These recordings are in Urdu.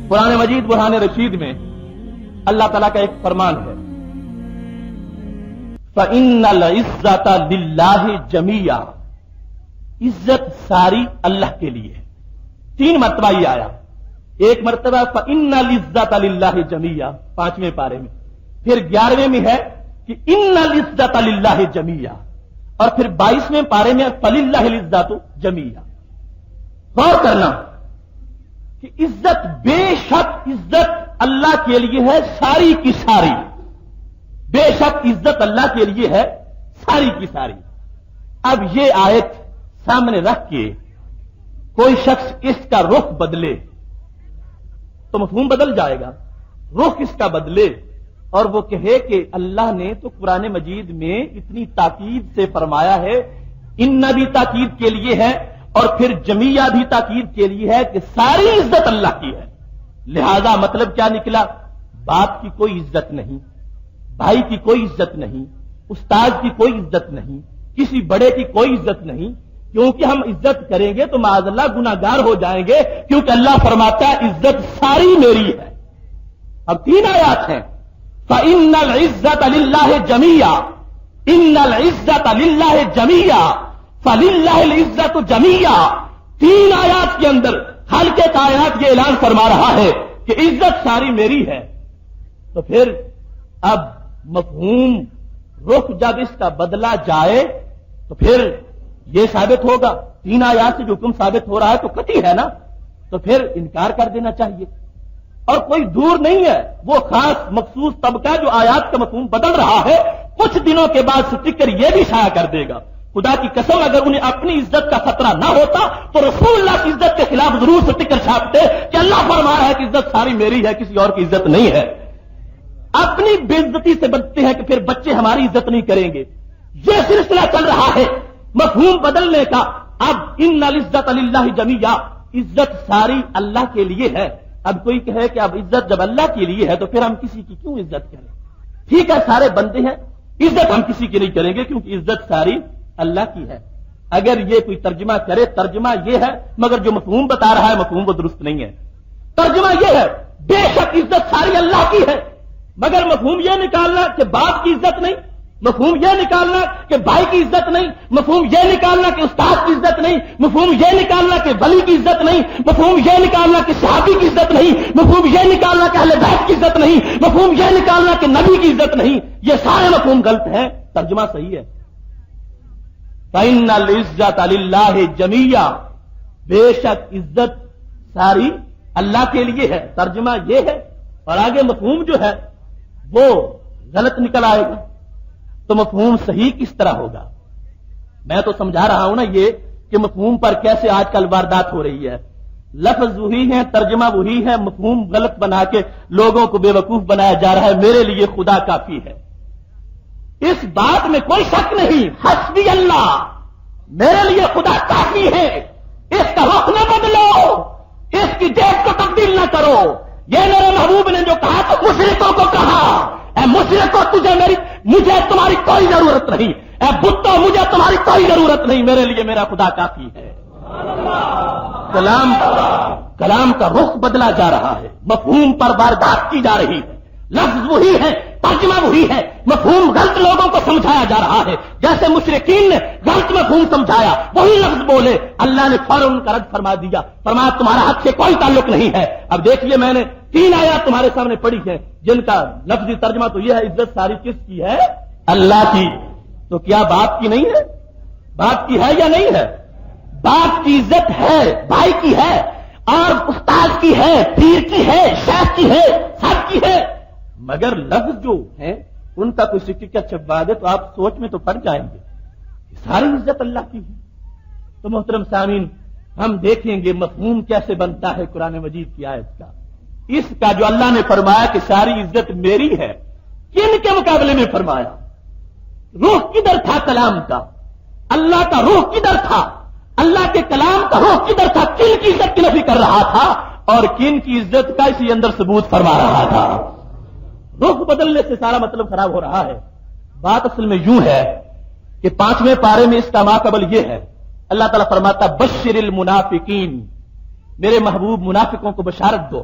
قرآن مجید برہان رشید میں اللہ تعالیٰ کا ایک فرمان ہے، فَإِنَّ الْعِزَّةَ لِلَّهِ جَمِيعًا، عزت ساری اللہ کے لیے ہے۔ 3 مرتبہ یہ آیا، ایک مرتبہ فَإِنَّ الْعِزَّةَ لِلَّهِ جَمِيعًا 5ویں پارے میں، پھر 11ویں میں ہے کہ إِنَّ الْعِزَّةَ لِلَّهِ جَمِيعًا، اور پھر 22ویں پارے میں فَلِلَّهِ الْعِزَّةُ جَمِيعًا۔ غور کرنا کہ عزت، بے شک عزت اللہ کے لیے ہے ساری کی ساری، بے شک عزت اللہ کے لیے ہے ساری کی ساری۔ اب یہ آیت سامنے رکھ کے کوئی شخص اس کا رخ بدلے تو مفہوم بدل جائے گا، رخ اس کا بدلے اور وہ کہے کہ اللہ نے تو قرآن مجید میں اتنی تاکید سے فرمایا ہے، ان بھی تاکید کے لیے ہے اور پھر جمیعہ بھی تاکید کے لیے ہے کہ ساری عزت اللہ کی ہے، لہذا مطلب کیا نکلا؟ باپ کی کوئی عزت نہیں، بھائی کی کوئی عزت نہیں، استاد کی کوئی عزت نہیں، کسی بڑے کی کوئی عزت نہیں، کیونکہ ہم عزت کریں گے تو معاذ اللہ گناہگار ہو جائیں گے، کیونکہ اللہ فرماتا ہے عزت ساری میری ہے۔ اب 3 آیات ہیں، فَإِنَّ الْعِزَّةَ لِلَّهِ جَمِيعًا، إِنَّ الْعِزَّةَ لِلَّهِ جَمِيعًا، فَلِلَّهِ الْعِزَّةُ جَمِيعًا۔ 3 آیات کے اندر ہلکے آیات یہ اعلان فرما رہا ہے کہ عزت ساری میری ہے، تو پھر اب مفہوم رخ جب اس کا بدلا جائے تو پھر یہ ثابت ہوگا، 3 آیات سے جو حکم ثابت ہو رہا ہے تو قطعی ہے نا، تو پھر انکار کر دینا چاہیے۔ اور کوئی دور نہیں ہے وہ خاص مخصوص طبقہ جو آیات کا مفہوم بدل رہا ہے، کچھ دنوں کے بعد سٹیکر یہ بھی شائع کر دے گا۔ خدا کی قسم اگر انہیں اپنی عزت کا خطرہ نہ ہوتا تو رسول اللہ کی عزت کے خلاف ضرور سٹیکر چھاپتے کہ اللہ فرما رہا ہے کہ عزت ساری میری ہے، کسی اور کی عزت نہیں ہے۔ اپنی بے عزتی سے بچتے ہیں کہ پھر بچے ہماری عزت نہیں کریں گے، یہ سلسلہ چل رہا ہے مفہوم بدلنے کا۔ اب ان العزت للہ جمیعا، عزت ساری اللہ کے لیے ہے۔ اب کوئی کہے کہ اب عزت جب اللہ کے لیے ہے تو پھر ہم کسی کی کیوں عزت کریں؟ ٹھیک ہے سارے بندے ہیں، عزت ہم کسی کی نہیں کریں گے کیونکہ عزت ساری اللہ کی ہے۔ اگر یہ کوئی ترجمہ کرے، ترجمہ یہ ہے، مگر جو مفہوم بتا رہا ہے مفہوم وہ درست نہیں ہے۔ ترجمہ یہ ہے بے شک عزت ساری اللہ کی ہے، مگر مفہوم یہ نکالنا کہ باپ کی عزت نہیں، مفہوم یہ نکالنا کہ بھائی کی عزت نہیں، مفہوم یہ نکالنا کہ استاد کی عزت نہیں، مفہوم یہ نکالنا کہ ولی کی عزت نہیں، مفہوم یہ نکالنا کہ صحابی کی عزت نہیں، مفہوم یہ نکالنا کہ اہل بیت کی عزت نہیں، مفہوم یہ نکالنا کہ نبی کی عزت نہیں، یہ سارے مفہوم غلط ہیں، ترجمہ صحیح ہے۔ فَإِنَّ الْعِزَّةَ لِلَّهِ جَمِيعًا، بے شک عزت ساری اللہ کے لیے ہے، ترجمہ یہ ہے۔ اور آگے مفہوم جو ہے وہ غلط نکل آئے گا تو مفہوم صحیح کس طرح ہوگا؟ میں تو سمجھا رہا ہوں نا یہ کہ مفہوم پر کیسے آج کل واردات ہو رہی ہے، لفظ وہی ہے، ترجمہ وہی ہے، مفہوم غلط بنا کے لوگوں کو بے وقوف بنایا جا رہا ہے۔ میرے لیے خدا کافی ہے، اس بات میں کوئی شک نہیں، حسبی اللہ، میرے لیے خدا کافی ہے۔ اس کا رخ نہ بدلو، اس کی ڈیٹ کو تبدیل نہ کرو۔ یہ میرے محبوب نے جو کہا تو مشرکوں کو کہا، اے مشرکوں مجھے تمہاری کوئی ضرورت نہیں، اے بتوں مجھے تمہاری کوئی ضرورت نہیں، میرے لیے میرا خدا کافی ہے۔ کلام کا رخ بدلا جا رہا ہے، مفہوم پر واردات کی جا رہی ہے، لفظ وہی ہے، ترجمہ وہی ہے، مفہوم غلط لوگوں کو سمجھایا جا رہا ہے، جیسے مشرکین نے غلط مفہوم سمجھایا، وہی لفظ بولے، اللہ نے فوراً ان کا رد فرما دیا، فرمایا تمہارا حق سے کوئی تعلق نہیں ہے۔ اب دیکھیے میں نے 3 آیات تمہارے سامنے پڑھی ہیں جن کا لفظی ترجمہ تو یہ ہے عزت ساری کس کی ہے؟ اللہ کی۔ تو کیا باپ کی نہیں ہے؟ باپ کی ہے یا نہیں ہے؟ باپ کی عزت ہے، بھائی کی ہے، اور استاد کی ہے، پیر کی ہے، شیخ کی ہے، سب کی ہے، مگر لفظ جو ہیں ان کا کوئی سٹیکر چھپوا دے تو آپ سوچ میں تو پڑ جائیں گے، ساری عزت اللہ کی ہے۔ تو محترم سامعین، ہم دیکھیں گے مفہوم کیسے بنتا ہے قرآن مجید کی آیت کا، اس کا جو اللہ نے فرمایا کہ ساری عزت میری ہے، کن کے مقابلے میں فرمایا؟ روح کدھر تھا کلام کا؟ اللہ کا روح کدھر تھا؟ اللہ کے کلام کا روح کدھر تھا؟ کن کی عزت کی نفی کر رہا تھا اور کن کی عزت کا اسی اندر ثبوت فرما رہا تھا؟ رخ بدلنے سے سارا مطلب خراب ہو رہا ہے۔ بات اصل میں یوں ہے کہ 5ویں پارے میں اس کا ماقبل یہ ہے، اللہ تعالیٰ فرماتا بشر المنافقین، میرے محبوب منافقوں کو بشارت دو،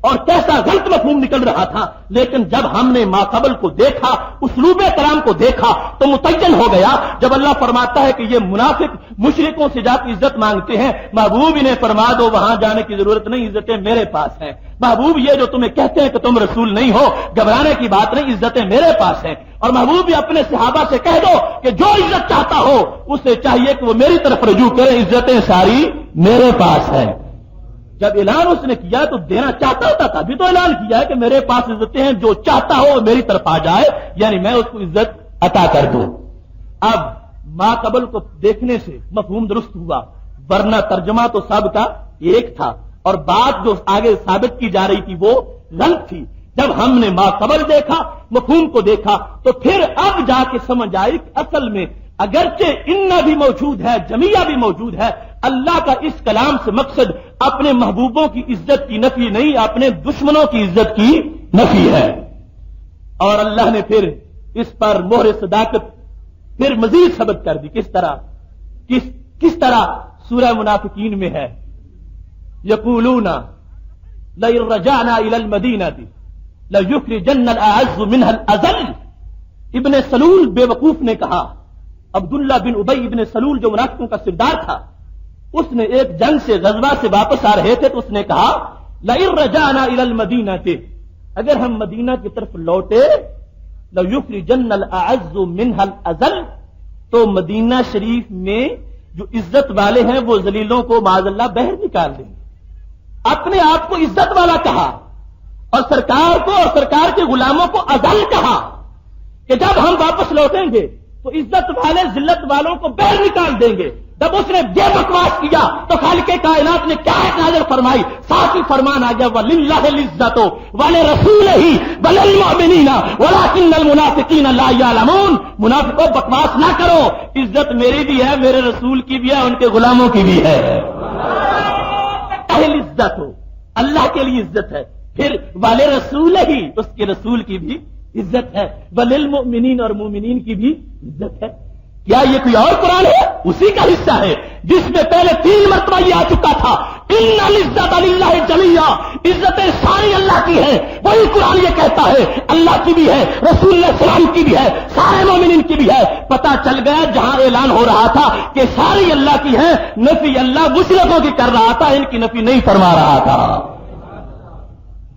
اور کیسا غلط مفہوم نکل رہا تھا، لیکن جب ہم نے ماقبل کو دیکھا، اسلوب کلام کو دیکھا تو متعین ہو گیا۔ جب اللہ فرماتا ہے کہ یہ منافق مشرکوں سے جا کے عزت مانگتے ہیں، محبوب انہیں فرما دو وہاں جانے کی ضرورت نہیں، عزتیں میرے پاس ہیں۔ محبوب یہ جو تمہیں کہتے ہیں کہ تم رسول نہیں ہو، گھبرانے کی بات نہیں، عزتیں میرے پاس ہیں۔ اور محبوب بھی اپنے صحابہ سے کہہ دو کہ جو عزت چاہتا ہو اسے چاہیے کہ وہ میری طرف رجوع کرے، عزتیں ساری میرے پاس ہیں۔ جب اعلان اس نے کیا تو دینا چاہتا ہوتا تھا، ابھی تو اعلان کیا ہے کہ میرے پاس عزتیں ہیں، جو چاہتا ہو وہ میری طرف آ جائے، یعنی میں اس کو عزت عطا کر دوں۔ اب ما قبل کو دیکھنے سے مفہوم درست ہوا، ورنہ ترجمہ تو سب کا ایک تھا اور بات جو آگے ثابت کی جا رہی تھی وہ غلط تھی۔ جب ہم نے ما قبل دیکھا، مفہوم کو دیکھا، تو پھر اب جا کے سمجھ آئی کہ اصل میں اگرچہ ان بھی موجود ہے، جمیہ بھی موجود ہے، اللہ کا اس کلام سے مقصد اپنے محبوبوں کی عزت کی نفی نہیں، اپنے دشمنوں کی عزت کی نفی ہے۔ اور اللہ نے پھر اس پر مہر صداقت پھر مزید ثابت کر دی۔ کس طرح سورہ منافقین میں ہے، یقولون لئن رجعنا الى المدینہ لیخرجن الاعز منها الاذل۔ ابن سلول بے وقوف نے کہا، عبداللہ بن ابی ابن سلول جو منافقوں کا سردار تھا، اس نے ایک جنگ سے غزوہ سے واپس آ رہے تھے تو اس نے کہا لئن رجعنا الى المدینہ، اگر ہم مدینہ کی طرف لوٹے، لیخرجن الاعز منها الاذل، تو مدینہ شریف میں جو عزت والے ہیں وہ ذلیلوں کو معاذ اللہ باہر نکال دیں گے۔ اپنے آپ کو عزت والا کہا اور سرکار کو اور سرکار کے غلاموں کو اذل کہا کہ جب ہم واپس لوٹیں گے تو عزت والے ذلت والوں کو باہر نکال دیں گے۔ جب اس نے یہ بکواس کیا تو خالق کائنات نے کیا نازل فرمائی، ساتھ ہی فرمان آ گیا وَلِلَّهِ الْعِزَّةُ وَلِرَسُولِهِ وَلِلْمُؤْمِنِينَ وَلَٰكِنَّ الْمُنَافِقِينَ لَا يَعْلَمُونَ۔ منافقوں بکواس نہ کرو، عزت میری بھی ہے، میرے رسول کی بھی ہے، ان کے غلاموں کی بھی ہے۔ اہل عزت ہو، اللہ کے لیے عزت ہے، پھر والے رسول ہی، اس کے رسول کی بھی عزت ہے، وللمؤمنین اور مومنین کی بھی عزت ہے۔ کیا یہ کوئی اور قرآن ہے؟ اسی کا حصہ ہے جس میں پہلے 3 مرتبہ یہ آ چکا تھا ان العزت للہ جمیعا، عزتیں ساری اللہ کی ہیں۔ وہی قرآن یہ کہتا ہے اللہ کی بھی ہے، رسول اللہ السلام کی بھی ہے، سارے مومنین کی بھی ہے۔ پتہ چل گیا جہاں اعلان ہو رہا تھا کہ ساری اللہ کی ہے، نفی اللہ مشرکوں کی کر رہا تھا، ان کی نفی نہیں فرما رہا تھا۔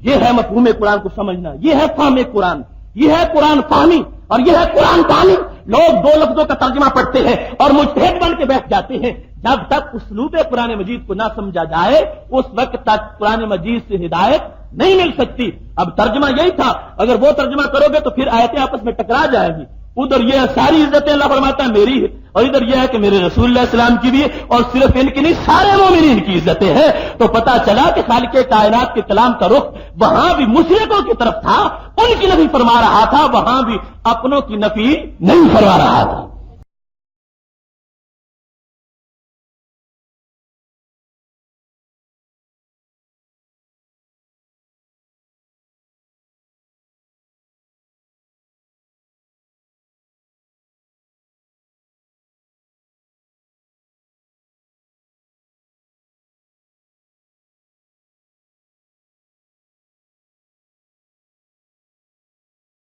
یہ ہے مفہوم قرآن کو سمجھنا، یہ ہے فہم قرآن، یہ ہے قرآن فہمی اور یہ ہے قرآن تعلیم۔ لوگ 2 لفظوں کا ترجمہ پڑھتے ہیں اور مجتہد بن کے بیٹھ جاتے ہیں۔ جب تک اسلوب قرآن مجید کو نہ سمجھا جائے اس وقت تک قرآن مجید سے ہدایت نہیں مل سکتی۔ اب ترجمہ یہی تھا، اگر وہ ترجمہ کرو گے تو پھر آیتیں آپس میں ٹکرا جائے گی۔ ادھر یہ ساری عزتیں اللہ فرماتا ہے میری ہے، اور ادھر یہ ہے کہ میرے رسول اللہ السلام کی بھی ہے، اور صرف ان کی نہیں سارے مومنین کی عزتیں ہیں۔ تو پتہ چلا کہ خالق کائنات کے کلام کا رخ وہاں بھی مشرکوں کی طرف تھا، ان کی نفی فرما رہا تھا، وہاں بھی اپنوں کی نفی نہیں فرما رہا تھا۔